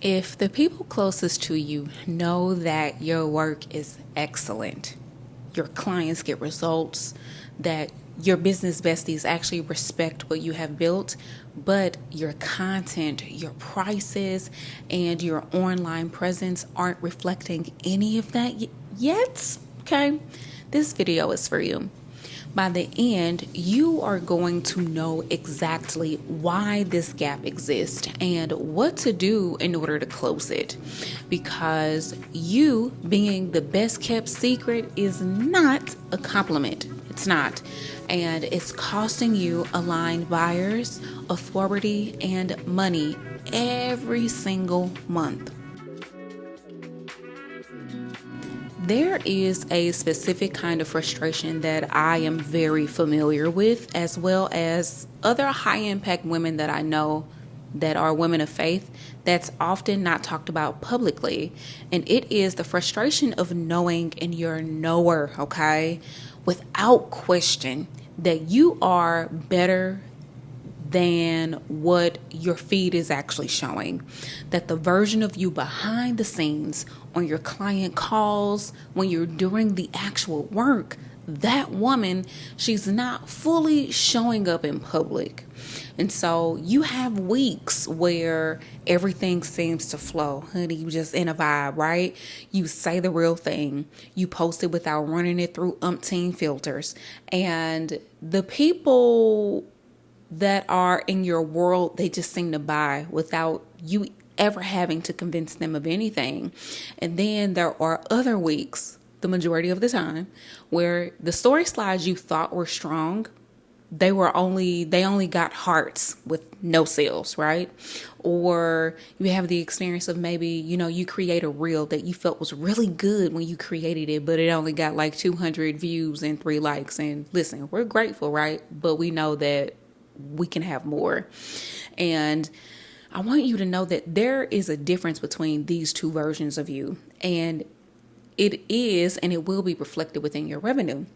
If the people closest to you know that your work is excellent, your clients get results, that your business besties actually respect what you have built, but your content, your prices, and your online presence aren't reflecting any of that yet, okay, this video is for you. By the end, you are going to know exactly why this gap exists and what to do in order to close it. Because you being the best kept secret is not a compliment. It's not. And it's costing you aligned buyers, authority, and money every single month. There is a specific kind of frustration that I am very familiar with, as well as other high-impact women that I know that are women of faith that's often not talked about publicly. And it is the frustration of knowing in your knower, okay, without question, that you are better than what your feed is actually showing. That the version of you behind the scenes, on your client calls, when you're doing the actual work, that woman, she's not fully showing up in public. And so you have weeks where everything seems to flow. Honey, you just in a vibe, right? You say the real thing. You post it without running it through umpteen filters. And the people that are in your world, they just seem to buy without you ever having to convince them of anything. And then there are other weeks, the majority of the time, where the story slides you thought were strong, they only got hearts with no sales, right? Or you have the experience of maybe, you create a reel that you felt was really good when you created it, but it only got like 200 views and 3 likes. And listen, we're grateful, right? But we know that we can have more. And I want you to know that there is a difference between these two versions of you. And it is, and it will be reflected within your revenue.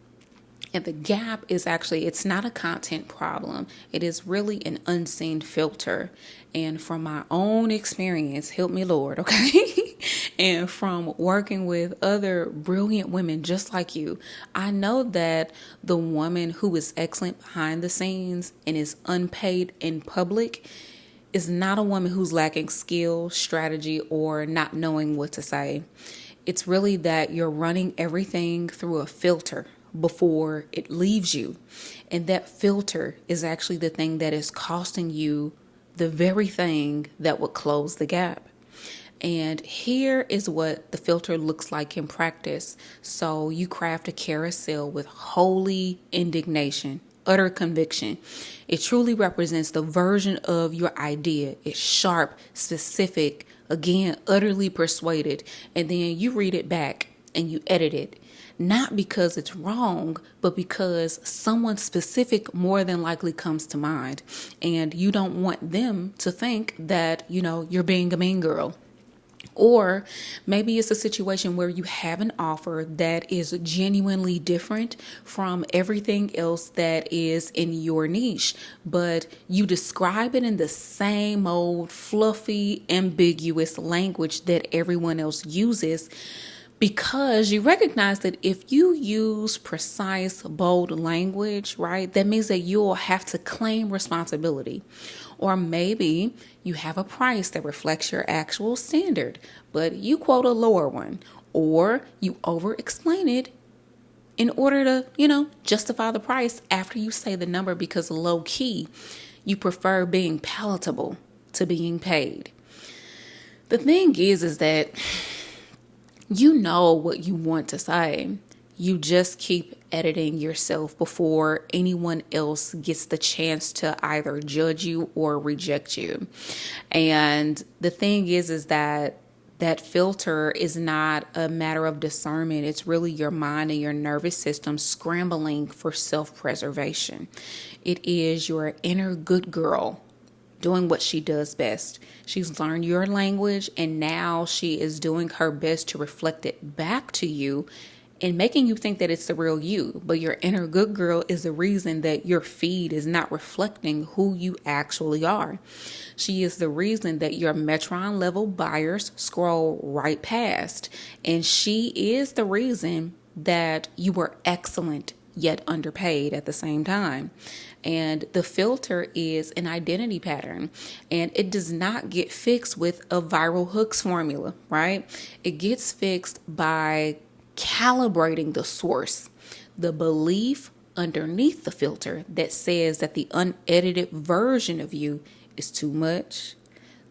And the gap is actually, it's not a content problem. It is really an unseen filter. And from my own experience, help me Lord, okay? And from working with other brilliant women just like you, I know that the woman who is excellent behind the scenes and is unpaid in public is not a woman who's lacking skill, strategy, or not knowing what to say. It's really that you're running everything through a filter before it leaves you. And that filter is actually the thing that is costing you the very thing that would close the gap. And here is what the filter looks like in practice. So you craft a carousel with holy indignation, utter conviction. It truly represents the version of your idea. It's sharp, specific, again, utterly persuaded. And then you read it back and you edit it. Not because it's wrong, but because someone specific more than likely comes to mind. And you don't want them to think that, you're being a mean girl. Or maybe it's a situation where you have an offer that is genuinely different from everything else that is in your niche, but you describe it in the same old fluffy, ambiguous language that everyone else uses, because you recognize that if you use precise, bold language, right, that means that you'll have to claim responsibility. Or maybe you have a price that reflects your actual standard, but you quote a lower one. Or you over-explain it in order to, justify the price after you say the number, because low-key, you prefer being palatable to being paid. The thing is that you know what you want to say. You just keep editing yourself before anyone else gets the chance to either judge you or reject you. And the thing is that filter is not a matter of discernment. It's really your mind and your nervous system scrambling for self-preservation. It is your inner good girl doing what she does best. She's learned your language, and now she is doing her best to reflect it back to you and making you think that it's the real you. But your inner good girl is the reason that your feed is not reflecting who you actually are. She is the reason that your Metron level buyers scroll right past. And she is the reason that you were excellent yet underpaid at the same time. And the filter is an identity pattern, and it does not get fixed with a viral hooks formula, right? It gets fixed by calibrating the source, the belief underneath the filter that says that the unedited version of you is too much,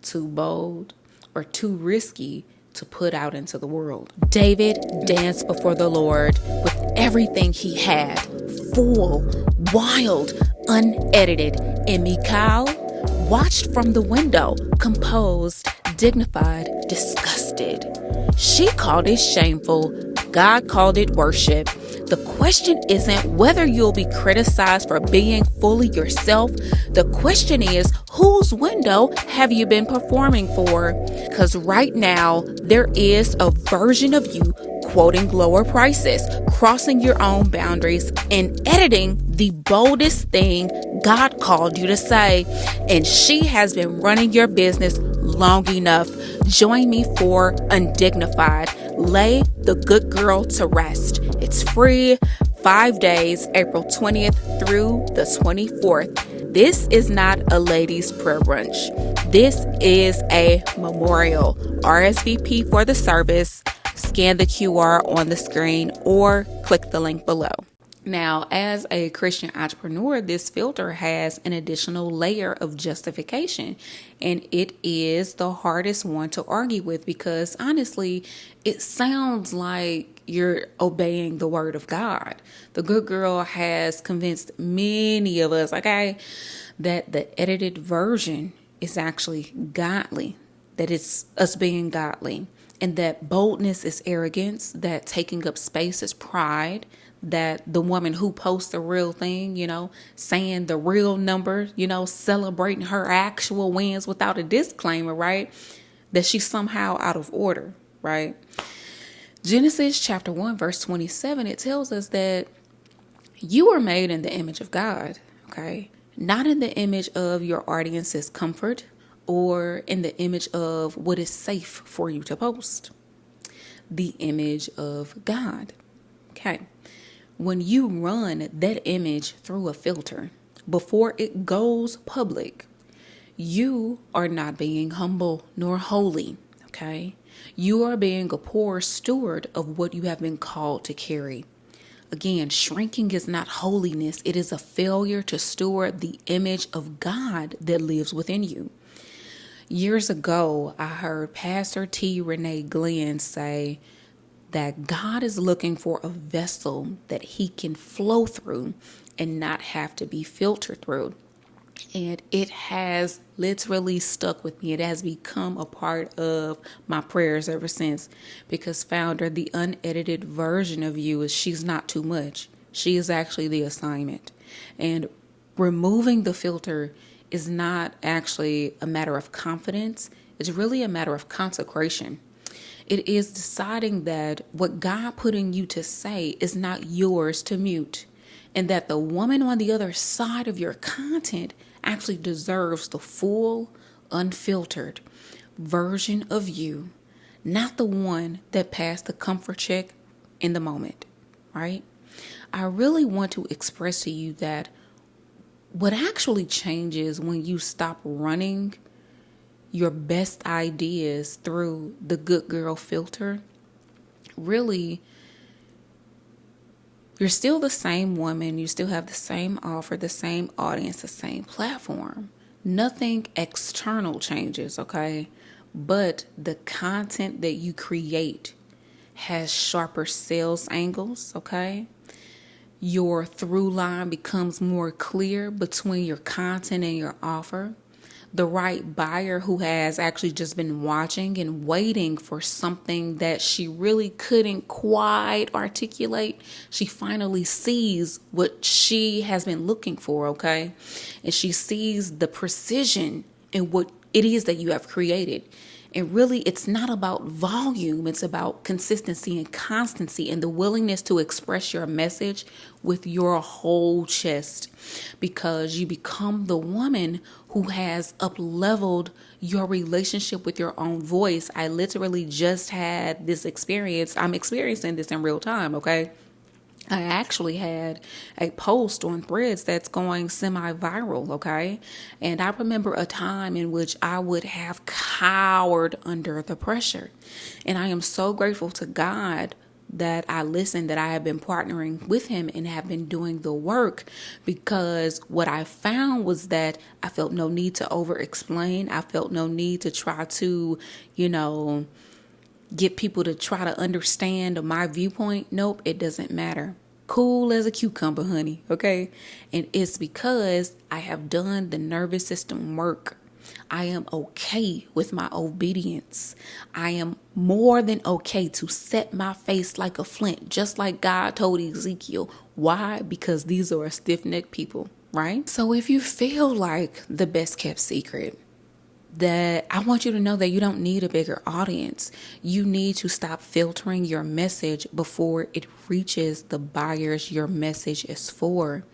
too bold, or too risky to put out into the world. David danced before the Lord with everything he had, full, wild, unedited, and Michal watched from the window, composed, dignified, disgusted. She called it shameful. God called it worship. The question isn't whether you'll be criticized for being fully yourself. The question is, whose window have you been performing for? Because right now, there is a version of you quoting lower prices, crossing your own boundaries, and editing the boldest thing God called you to say. And she has been running your business long enough. Join me for Undignified. Lay the good girl to rest. It's free, 5 days, April 20th through the 24th. This is not a ladies' prayer brunch. This is a memorial. RSVP for the service. Scan the QR on the screen or click the link below. Now, as a Christian entrepreneur, this filter has an additional layer of justification, and it is the hardest one to argue with because honestly, it sounds like you're obeying the word of God. The good girl has convinced many of us, okay, that the edited version is actually godly, that it's us being godly, and that boldness is arrogance, that taking up space is pride, that the woman who posts the real thing, saying the real number, celebrating her actual wins without a disclaimer, right? That she's somehow out of order, right? Genesis chapter 1, verse 27, it tells us that you are made in the image of God, okay? Not in the image of your audience's comfort or in the image of what is safe for you to post. The image of God, okay? When you run that image through a filter before it goes public, you are not being humble nor holy, okay? You are being a poor steward of what you have been called to carry. Again, shrinking is not holiness. It is a failure to steward the image of God that lives within you. Years ago, I heard Pastor T. Renee Glenn say that God is looking for a vessel that he can flow through and not have to be filtered through. And it has literally stuck with me. It has become a part of my prayers ever since. Because founder, the unedited version of you is she's not too much. She is actually the assignment. And removing the filter is not actually a matter of confidence. It's really a matter of consecration. It is deciding that what God put in you to say is not yours to mute, and that the woman on the other side of your content actually deserves the full, unfiltered version of you, not the one that passed the comfort check in the moment, right? I really want to express to you that what actually changes when you stop running your best ideas through the good girl filter, really, you're still the same woman. You still have the same offer, the same audience, the same platform. Nothing external changes, okay? But the content that you create has sharper sales angles, okay? Your through line becomes more clear between your content and your offer. The right buyer who has actually just been watching and waiting for something that she really couldn't quite articulate, she finally sees what she has been looking for, okay? And she sees the precision in what it is that you have created. And really, it's not about volume. It's about consistency and constancy and the willingness to express your message with your whole chest, because you become the woman who has up-leveled your relationship with your own voice. I literally just had this experience. I'm experiencing this in real time, okay? I actually had a post on Threads that's going semi-viral, okay? And I remember a time in which I would have cowered under the pressure. And I am so grateful to God that I listened, that I have been partnering with him and have been doing the work, because what I found was that I felt no need to over-explain. I felt no need to try to, get people to try to understand my viewpoint. Nope, it doesn't matter. Cool as a cucumber, honey, okay? And it's because I have done the nervous system work. I am okay with my obedience. I am more than okay to set my face like a flint, just like God told Ezekiel. Why? Because these are a stiff-necked people, right? So if you feel like the best kept secret, that I want you to know that you don't need a bigger audience. You need to stop filtering your message before it reaches the buyers your message is for.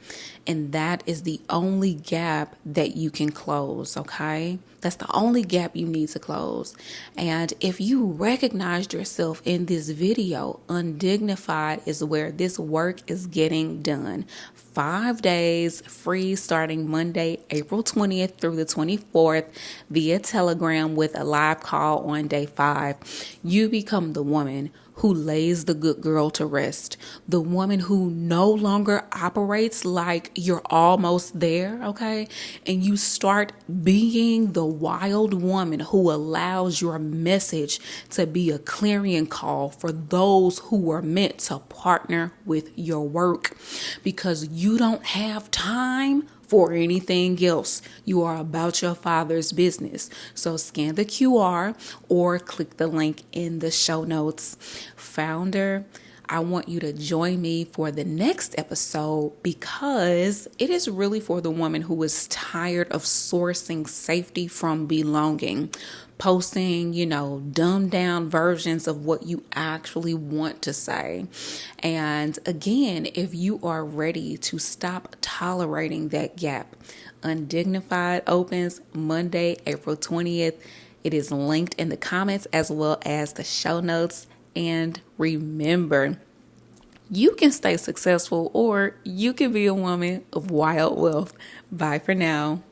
And that is the only gap that you can close, okay? That's the only gap you need to close. And if you recognized yourself in this video, Undignified is where this work is getting done. 5 days free starting Monday, April 20th through the 24th via Telegram with a live call on day 5. You become the woman who lays the good girl to rest, the woman who no longer operates like you're almost there, okay? And you start being the wild woman who allows your message to be a clarion call for those who are meant to partner with your work, because you don't have time for anything else. You are about your Father's business. So scan the QR or click the link in the show notes. Founder, I want you to join me for the next episode, because it is really for the woman who is tired of sourcing safety from belonging, posting, dumbed down versions of what you actually want to say. And again, if you are ready to stop tolerating that gap, Undignified opens Monday, April 20th. It is linked in the comments as well as the show notes. And remember, you can stay successful, or you can be a woman of wild wealth. Bye for now.